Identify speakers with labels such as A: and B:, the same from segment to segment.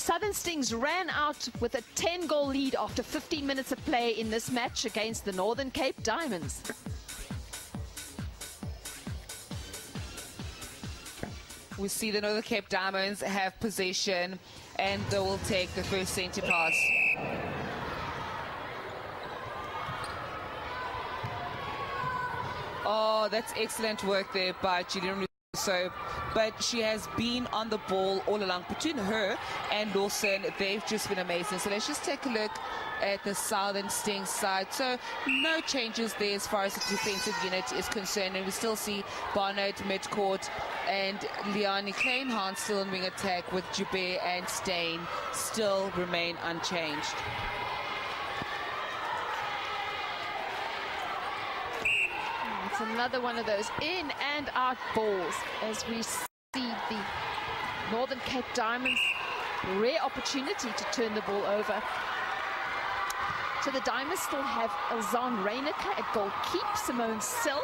A: Southern Stings ran out with a 10-goal lead after 15 minutes of play in this match against the Northern Cape Diamonds.
B: We see the Northern Cape Diamonds have possession and they will take the first centre pass. Oh, that's excellent work there by Julian Rousseau. But she has been on the ball all along. Between her and Lawson, they've just been amazing. So let's just take a look at the Southern Stings side. So no changes there as far as the defensive unit is concerned. And we still see Barnett mid-court and Leonie Kleinhahn still in wing attack, with Joubert and Steyn still remain unchanged.
A: It's another one of those in and out balls as we see the Northern Cape Diamonds rare opportunity to turn the ball over. So the Diamonds still have Elzaan Reyneke at goal keep, Simone Sill,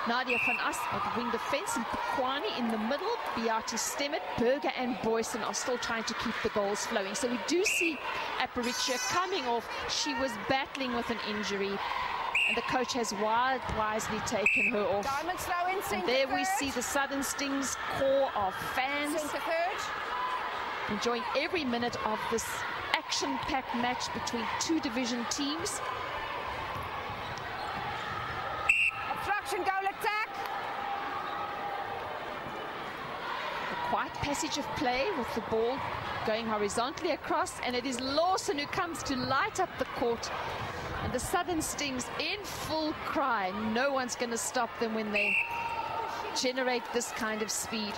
A: Nadia van As at wing defense, and Pekwani in the middle. Beate Stemmet, Berger and Boyson are still trying to keep the goals flowing. So we do see Aparicio coming off. She was battling with an injury, and the coach has wisely taken her off.
C: Diamonds slow in,
A: and there we see the Southern Stings core of fans enjoying every minute of this action-packed match between two division teams.
C: Obstruction, goal attack.
A: A quiet passage of play with the ball going horizontally across, and it is Lawson who comes to light up the court. And the Southern Stings in full cry. No one's going to stop them when they generate this kind of speed.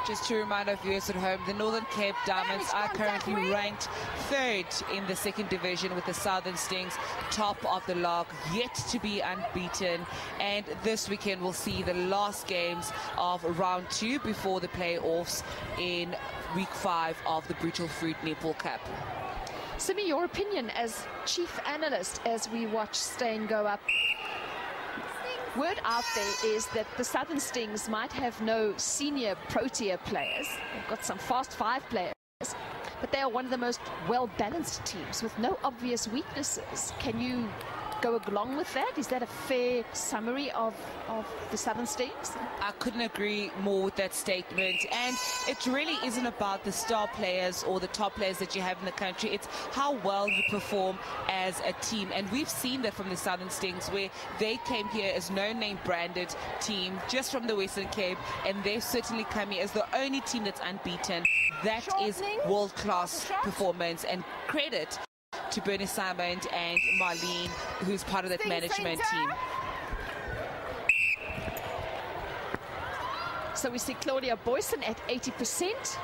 B: Just to remind our viewers at home, the Northern Cape Diamonds are currently ranked third in the second division, with the Southern Stings top of the log, yet to be unbeaten. And this weekend we'll see the last games of round 2 before the playoffs in week 5 of the Brutal Fruit Netball Cup.
A: Simi, your opinion as chief analyst as we watch Steyn go up. Word out there is that the Southern Stings might have no senior Protea players. They've got some fast 5 players, but they are one of the most well-balanced teams with no obvious weaknesses. Can you go along with that? Is that a fair summary of the Southern Stings?
B: I couldn't agree more with that statement. And it really isn't about the star players or the top players that you have in the country. It's how well you perform as a team. And we've seen that from the Southern Stings, where they came here as no-name branded team just from the Western Cape, and they've certainly come here as the only team that's unbeaten. That is world-class performance, and credit to Bernie Simon and Marlene, who's part of that management team.
A: So we see Claudia Boyson at 80%.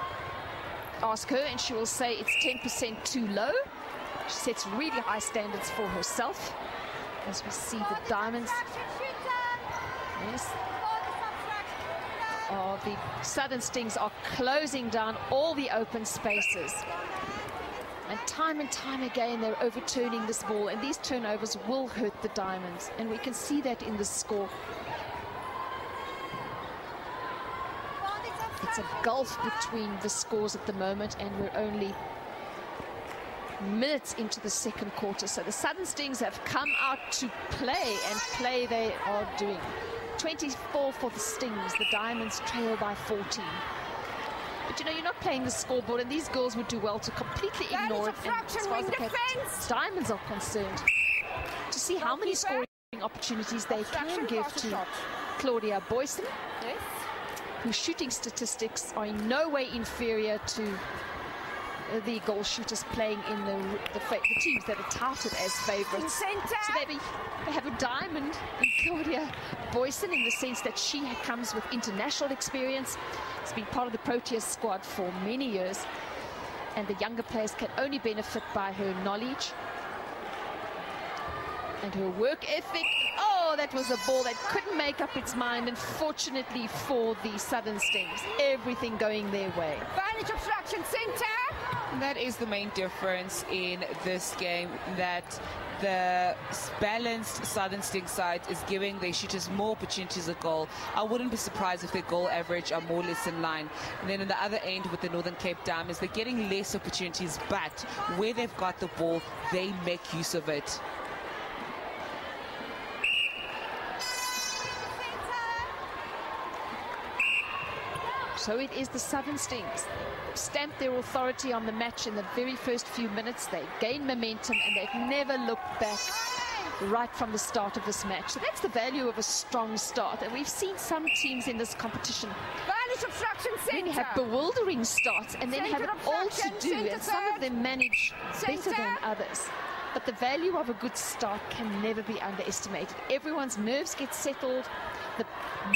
A: Ask her and she will say it's 10% too low. She sets really high standards for herself. As we see the Diamonds. Yes. Oh, the Southern Stings are closing down all the open spaces. And time again, they're overturning this ball, and these turnovers will hurt the Diamonds, and we can see that in the score. It's a gulf between the scores at the moment, and we're only minutes into the second quarter. So the Southern Stings have come out to play, and play they are doing. 24 for the Stings. The Diamonds trail by 14. But you know, you're not playing the scoreboard, and these girls would do well to completely ignore it. And as far as the Diamonds are concerned, to see how many scoring opportunities they can give to Claudia Boyson, whose shooting statistics are in no way inferior to the goal shooters playing in the teams that are touted as favourites. So they have a diamond in Claudia Boyson, in the sense that she comes with international experience. Has been part of the Proteas squad for many years, and the younger players can only benefit by her knowledge and her work ethic. Oh, Oh, that was a ball that couldn't make up its mind, and fortunately for the Southern Stings, everything going their way.
C: Advantage obstruction, centre.
B: And that is the main difference in this game, that the balanced Southern Sting side is giving their shooters more opportunities at goal. I wouldn't be surprised if their goal average are more or less in line. And then on the other end with the Northern Cape Diamonds, they're getting less opportunities, but where they've got the ball, they make use of it.
A: So it is the Southern Stings stamped their authority on the match in the very first few minutes. They gained momentum and they've never looked back right from the start of this match. So that's the value of a strong start. And we've seen some teams in this competition
C: Advantage obstruction, centre.
A: really have bewildering starts and then have it all to do, and some of them manage better than others. But the value of a good start can never be underestimated. Everyone's nerves get settled. The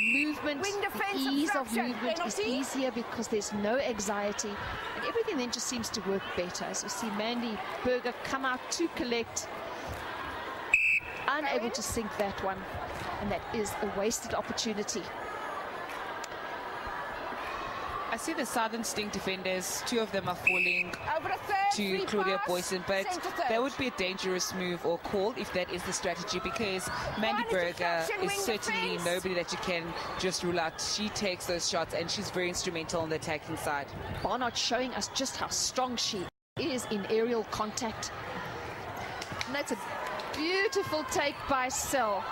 A: movement, the ease of movement is easier because there's no anxiety, and everything then just seems to work better. As we see Mandy Berger come out to collect, unable to sink that one, and that is a wasted opportunity.
B: I see the Southern Sting defenders, two of them are falling
C: Over a third,
B: to
C: free
B: Claudia
C: pass,
B: Boyson, but that would be a dangerous move or call if that is the strategy, because Mandy Berger is certainly nobody that you can just rule out. She takes those shots and she's very instrumental on the attacking side.
A: Barnard showing us just how strong she is in aerial contact. And that's a beautiful take by Sel.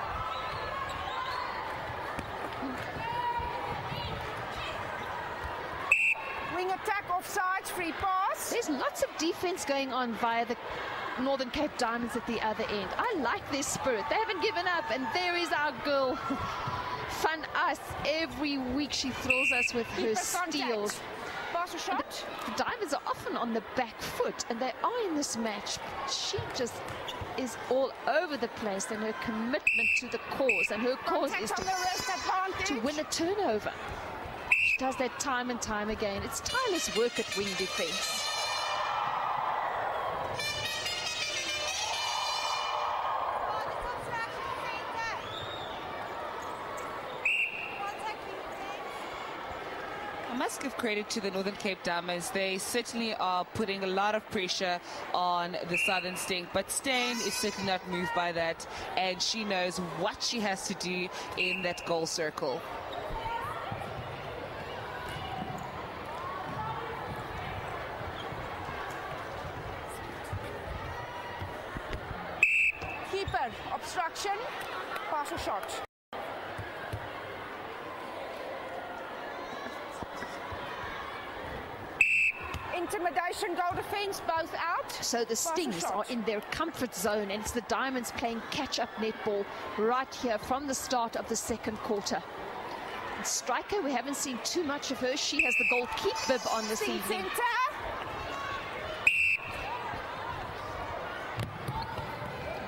C: Wing attack, offsides, free pass.
A: There's lots of defense going on via the Northern Cape Diamonds at the other end. I like their spirit. They haven't given up, and there is our girl. Fun us. Every week she thrills us with her steals.
C: Pass or shot.
A: The Diamonds are often on the back foot, and they are in this match. She just is all over the place, and her commitment to the cause, and her cause is to win a turnover. She does that time and time again. It's tireless work at wing defense.
B: I must give credit to the Northern Cape Diamonds. They certainly are putting a lot of pressure on the Southern Sting, but Stain is certainly not moved by that, and she knows what she has to do in that goal circle.
C: Keeper, obstruction, pass or shot. Intimidation, goal defense, both out.
A: So the Stings are in their comfort zone, and it's the Diamonds playing catch-up netball right here from the start of the second quarter. And striker, we haven't seen too much of her. She has the goal keep bib on this evening.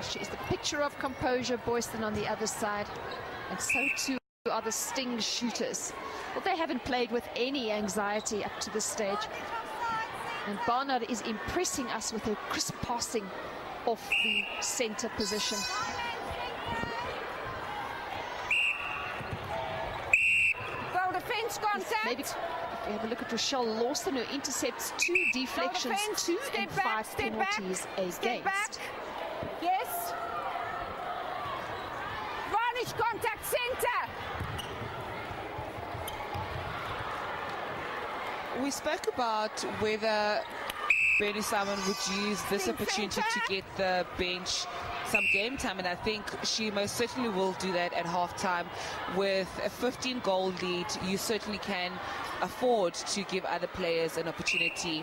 A: She's the picture of composure, Boyston on the other side, and so too are the Sting shooters. Well, they haven't played with any anxiety up to this stage. And Barnard is impressing us with her crisp passing off the center position.
C: Goal defense contact.
A: Maybe if we have a look at Rochelle Lawson, who intercepts 2 deflections, 2 and 5 penalties against.
C: Yes. Varnish contact, center.
B: We spoke about whether Bernie Simon would use this opportunity to get the bench some game time, and I think she most certainly will do that at halftime. With a 15-goal lead, you certainly can afford to give other players an opportunity.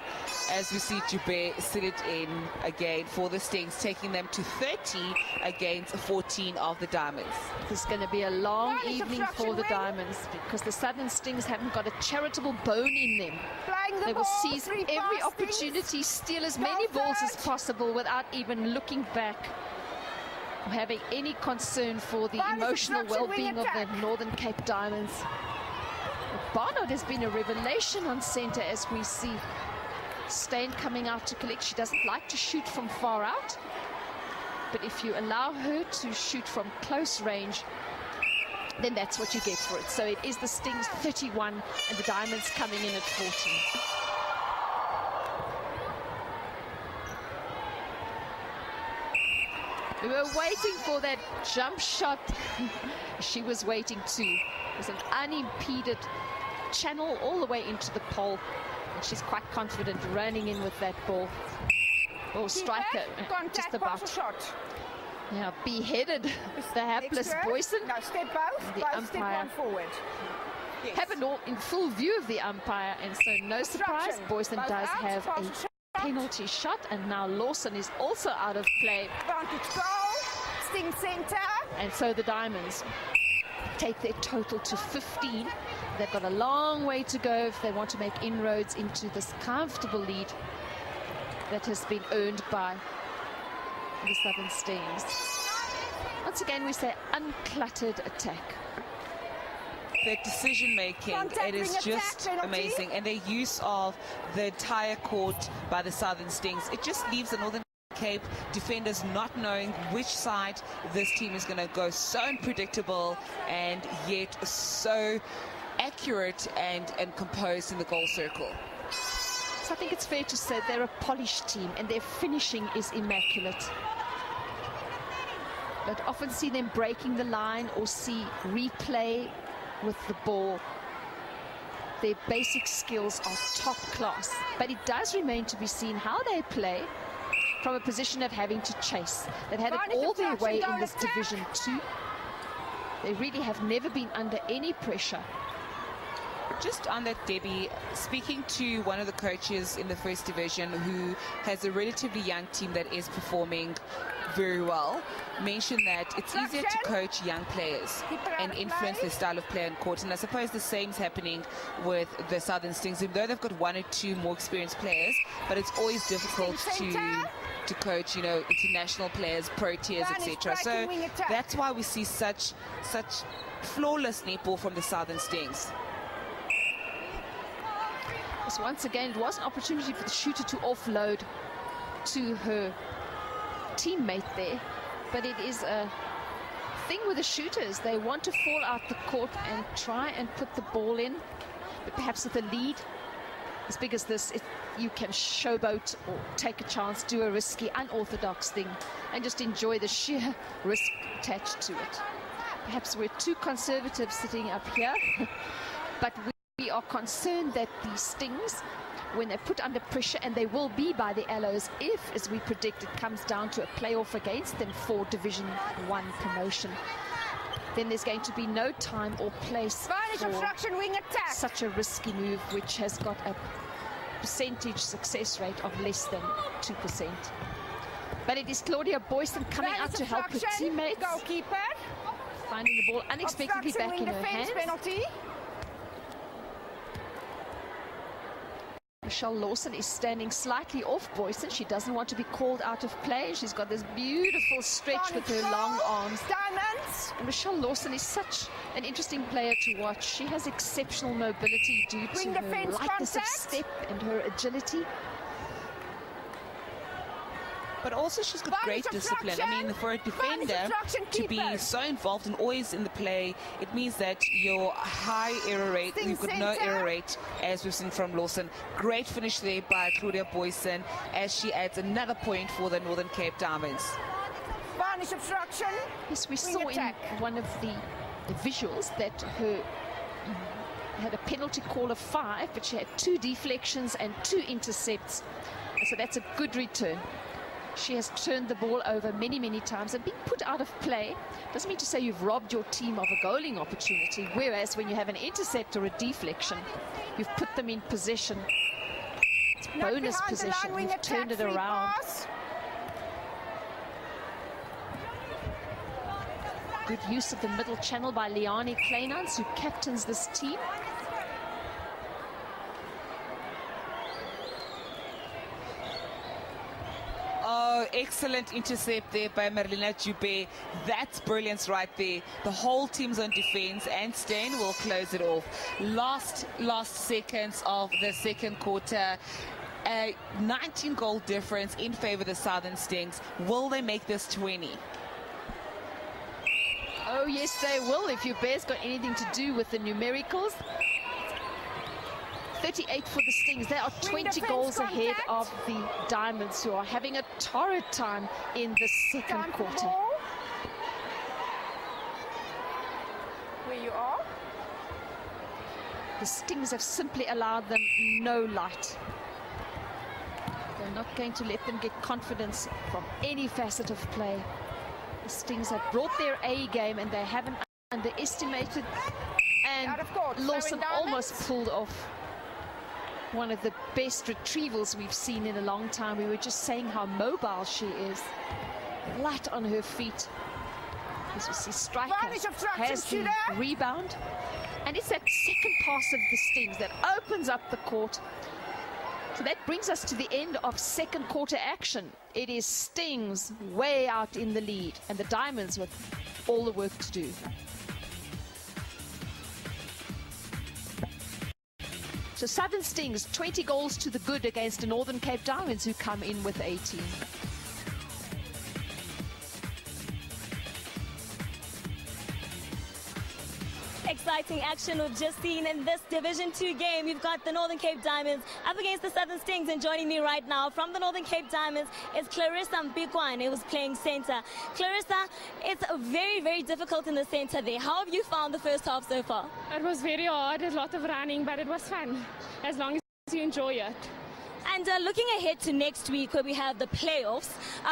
B: As we see Jubei sit it in again for the Stings, taking them to 30 against 14 of the Diamonds.
A: This is going to be a long evening for the Diamonds, because the Southern Stings haven't got a charitable bone in them. They will seize every opportunity, steal as many balls as possible without even looking back, or having any concern for the emotional well-being of the Northern Cape Diamonds. Barnard has been a revelation on centre, as we see Stain coming out to collect. She doesn't like to shoot from far out. But if you allow her to shoot from close range, then that's what you get for it. So it is the Stings 31 and the Diamonds coming in at 14. We were waiting for that jump shot. She was waiting too. It was an unimpeded channel all the way into the pole. And she's quite confident running in with that ball. Oh, striker, just about. Yeah, beheaded the hapless Boyson.
C: No, step both.
A: The
C: Both
A: umpire.
C: step one forward. Yes.
A: Happened all in full view of the umpire, and so no surprise, Boyson
C: Both
A: does
C: out,
A: have
C: pass
A: a
C: shot.
A: penalty shot, and now Lawson is also out of play.
C: Advantage goal. Sting centre.
A: And so the Diamonds take their total to 15. They've got a long way to go if they want to make inroads into this comfortable lead that has been earned by the Southern Stings. Once again, we say uncluttered attack.
B: Their decision making, it is just amazing, and their use of the entire court by the Southern Stings, it just leaves the Northern Cape defenders not knowing which side this team is going to go. So unpredictable and yet so accurate and composed in the goal circle.
A: So I think it's fair to say they're a polished team and their finishing is immaculate. But often see them breaking the line or see replay with the ball. Their basic skills are top class, but it does remain to be seen how they play from a position of having to chase. They've had it all their way in this Division 2. They really have never been under any pressure.
B: Just on that, Debbie, speaking to one of the coaches in the first division who has a relatively young team that is performing very well, mentioned that it's easier to coach young players and influence their style of play on court. And I suppose the same is happening with the Southern Stings, even though they've got one or two more experienced players, but it's always difficult to coach, you know, international players, pro tiers, etc. So that's why we see such flawless netball from the Southern Stings.
A: So once again, it was an opportunity for the shooter to offload to her teammate there, but it is a thing with the shooters. They want to fall out the court and try and put the ball in, but perhaps with a lead as big as this, you can showboat or take a chance, do a risky, unorthodox thing, and just enjoy the sheer risk attached to it. Perhaps we're too conservative sitting up here, but we are concerned that the Stings, when they're put under pressure, and they will be by the Allows if, as we predict, it comes down to a playoff against them for Division 1 promotion, then there's going to be no time or place for
C: wing attack.
A: Such a risky move, which has got a percentage success rate of less than 2%. But it is Claudia Boyson coming out to help her teammates.
C: Goalkeeper.
A: Finding the ball unexpectedly back in her hands.
C: Penalty.
A: Michelle Lawson is standing slightly off Boyson. She doesn't want to be called out of play. She's got this beautiful stretch with her long arms.
C: Diamonds.
A: And Michelle Lawson is such an interesting player to watch. She has exceptional mobility due to her lightness of step and her agility.
B: But also she's got great discipline. I mean, for a defender to be so involved and always in the play, it means that your high error rate, you've got no error rate, as we've seen from Lawson. Great finish there by Claudia Boyson as she adds another point for the Northern Cape Diamonds.
C: Varnish obstruction.
A: Yes, we saw in one of the visuals that her had a penalty call of 5, but she had 2 deflections and 2 intercepts. So that's a good return. She has turned the ball over many, many times, and being put out of play doesn't mean to say you've robbed your team of a goaling opportunity, whereas when you have an intercept or a deflection, you've put them in possession. It's bonus possession. You've turned it around. Good use of the middle channel by Liane Kleinans, who captains this team.
B: Oh, excellent intercept there by Marlena Jube. That's brilliance right there. The whole team's on defense, and Steyn will close it off. Last seconds of the second quarter. A 19-goal difference in favor of the Southern Stings. Will they make this 20?
A: Oh, yes, they will, if your Bears got anything to do with the numericals. 38 for the Stings. They are 20 goals ahead of the Diamonds, who are having a torrid time in the second quarter.
C: Where you are?
A: The Stings have simply allowed them no light. They're not going to let them get confidence from any facet of play. The Stings have brought their A game, and they haven't underestimated. And Lawson almost pulled off one of the best retrievals we've seen in a long time. We were just saying how mobile she is. Light on her feet. As we see, Striker has the rebound. And it's that second pass of the Stings that opens up the court. So that brings us to the end of second quarter action. It is Stings way out in the lead, and the Diamonds with all the work to do. So Southern Stings, 20 goals to the good against the Northern Cape Diamonds, who come in with 18.
D: Exciting action we've just seen in this Division 2 game. We've got the Northern Cape Diamonds up against the Southern Stings, and joining me right now from the Northern Cape Diamonds is Clarissa Mpikwane, who's playing centre. Clarissa, it's very, very difficult in the centre there. How have you found the first half so far?
E: It was very hard, a lot of running, but it was fun, as long as you enjoy it.
D: And looking ahead to next week, where we have the playoffs,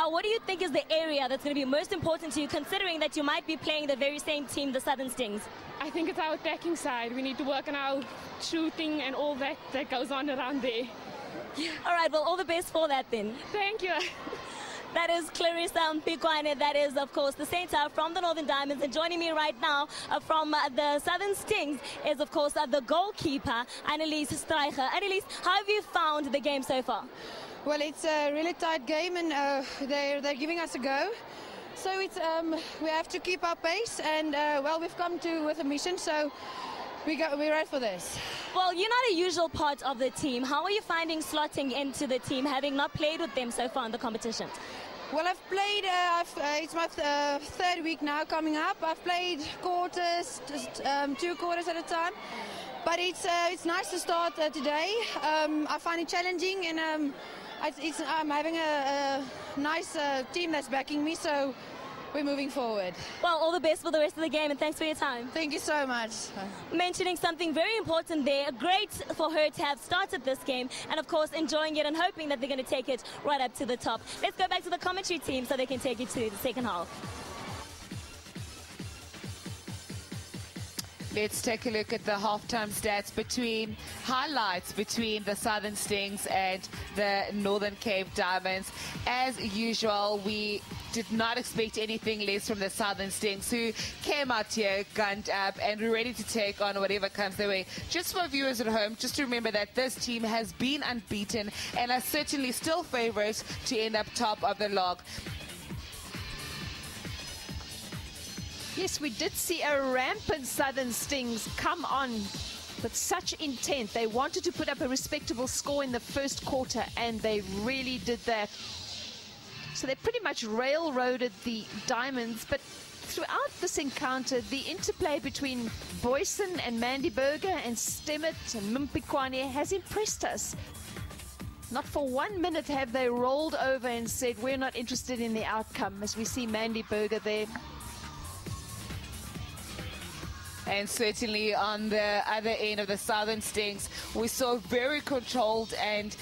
D: what do you think is the area that's going to be most important to you, considering that you might be playing the very same team, the Southern Stings?
E: I think it's our attacking side. We need to work on our shooting and all that goes on around there.
D: All right, well, all the best for that then.
E: Thank you.
D: That is Clarissa Mpikwane. That is, of course, the centre from the Northern Diamonds. And joining me right now from the Southern Stings is, of course, the goalkeeper, Annelies Streicher. Annelies, how have you found the game so far?
F: Well, it's a really tight game, and they're giving us a go. So it's we have to keep our pace, and well, we've come with a mission, so we're ready for this.
D: Well, you're not a usual part of the team. How are you finding slotting into the team, having not played with them so far in the competition?
F: Well, I've played, it's my third week now coming up. I've played quarters, just 2 quarters at a time. But it's nice to start today. I find it challenging, and I'm having a nice team that's backing me, so we're moving forward.
D: Well, all the best for the rest of the game, and thanks for your time.
F: Thank you so much.
D: Mentioning something very important there, great for her to have started this game, and of course enjoying it and hoping that they're going to take it right up to the top. Let's go back to the commentary team so they can take it to the second half.
B: Let's take a look at the halftime stats highlights between the Southern Stings and the Northern Cape Diamonds. As usual, we did not expect anything less from the Southern Stings, who came out here, gunned up, and we're ready to take on whatever comes their way. Just for viewers at home, just to remember that this team has been unbeaten and are certainly still favourites to end up top of the log.
A: Yes, we did see a rampant Southern Stings come on with such intent. They wanted to put up a respectable score in the first quarter, and they really did that. So they pretty much railroaded the Diamonds, but throughout this encounter, the interplay between Boyson and Mandy Berger and Stemmet and Mpikwane has impressed us. Not for 1 minute have they rolled over and said, we're not interested in the outcome, as we see Mandy Berger there.
B: And certainly on the other end of the Southern Stings, we saw very controlled and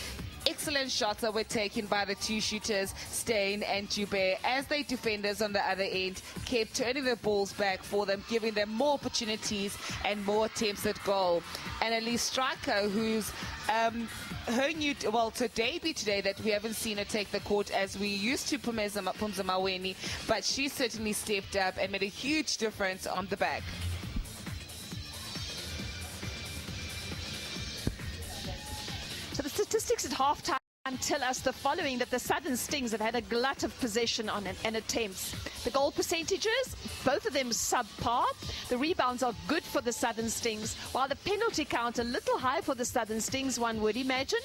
B: excellent shots that were taken by the two shooters, Steyn and Joubert, as their defenders on the other end kept turning the balls back for them, giving them more opportunities and more attempts at goal. And Annelies Streicher, who's her debut today, that we haven't seen her take the court as we used to Phumeza Maweni, but she certainly stepped up and made a huge difference on the back.
A: So the statistics at halftime tell us the following, that the Southern Stings have had a glut of possession and attempts. The goal percentages, both of them subpar. The rebounds are good for the Southern Stings, while the penalty count a little high for the Southern Stings, one would imagine.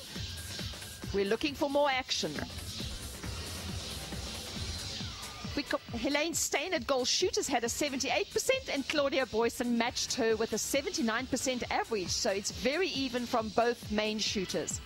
A: We're looking for more action. Helene Steyn at goal shooters had a 78%, and Claudia Boyson matched her with a 79% average. So it's very even from both main shooters.